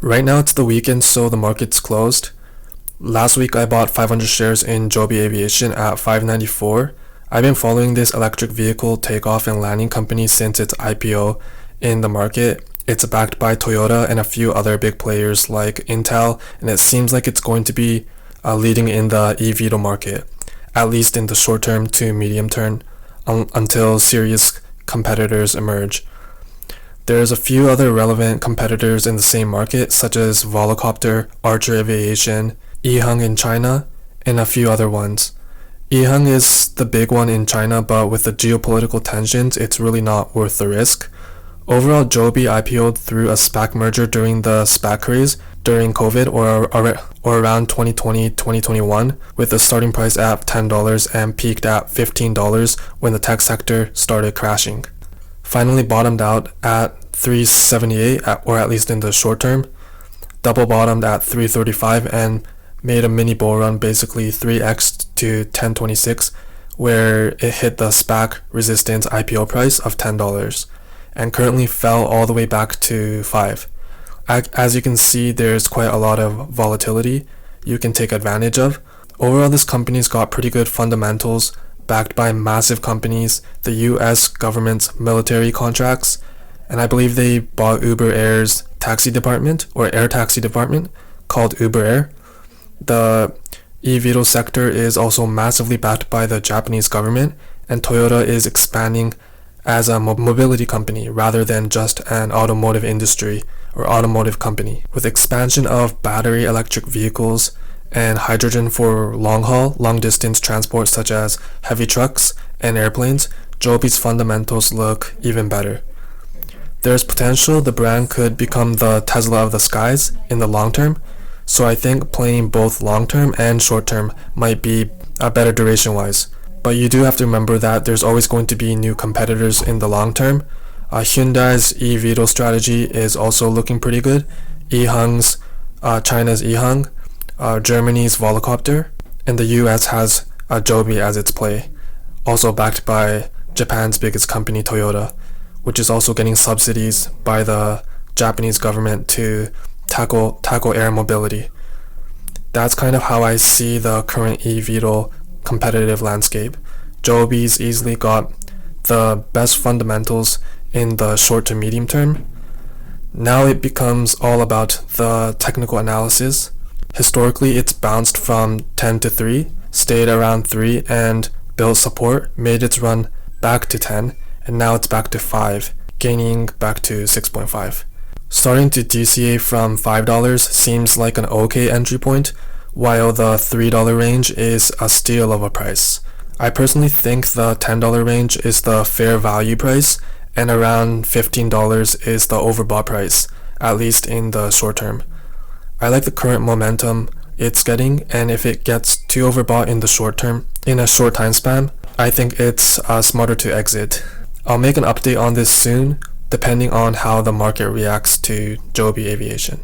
Right now it's the weekend, so the market's closed. Last week I bought 500 shares in Joby Aviation at $5.94. I've been following this electric vehicle takeoff and landing company since its IPO in the market. It's backed by Toyota and a few other big players like Intel, and it seems like it's going to be leading in the eVTOL market, at least in the short term to medium term, until serious competitors emerge. There's a few other relevant competitors in the same market, such as Volocopter, ACHR Aviation, EHang in China, and a few other ones. EHang is the big one in China, but with the geopolitical tensions, it's really not worth the risk. Overall, Joby IPO'd through a SPAC merger during the SPAC craze during COVID or around 2020-2021, with a starting price at $10 and peaked at $15 when the tech sector started crashing. Finally bottomed out at $378, or at least in the short term, double bottomed at $335 and made a mini bull run, basically 3x to 1026, where it hit the SPAC resistance IPO price of $10 and currently fell all the way back to $5. As you can see, there's quite a lot of volatility you can take advantage of. Overall, this company's got pretty good fundamentals, backed by massive companies, the US government's military contracts, and I believe they bought Uber Air's taxi department or air taxi department called Uber Air. The eVTOL sector is also massively backed by the Japanese government, and Toyota is expanding as a mobility company rather than just an automotive industry or automotive company. With expansion of battery electric vehicles and hydrogen for long distance transport such as heavy trucks and airplanes, Joby's fundamentals look even better. There's potential the brand could become the Tesla of the skies in the long term, so I think playing both long term and short term might be a better duration wise. But you do have to remember that there's always going to be new competitors in the long term. Hyundai's eVTOL strategy is also looking pretty good. EHang's, China's EHang, Germany's Volocopter, and the US has Joby as its play, also backed by Japan's biggest company Toyota, which is also getting subsidies by the Japanese government to tackle air mobility. That's kind of how I see the current eVTOL competitive landscape. Joby's easily got the best fundamentals in the short to medium term. Now it becomes all about the technical analysis. Historically, it's bounced from 10 to 3, stayed around 3 and built support, made its run back to 10, and now it's back to 5, gaining back to 6.5. Starting to DCA from $5 seems like an okay entry point, while the $3 range is a steal of a price. I personally think the $10 range is the fair value price, and around $15 is the overbought price, at least in the short term. I like the current momentum it's getting, and if it gets too overbought in the short term, in a short time span, I think it's smarter to exit. I'll make an update on this soon, depending on how the market reacts to Joby Aviation.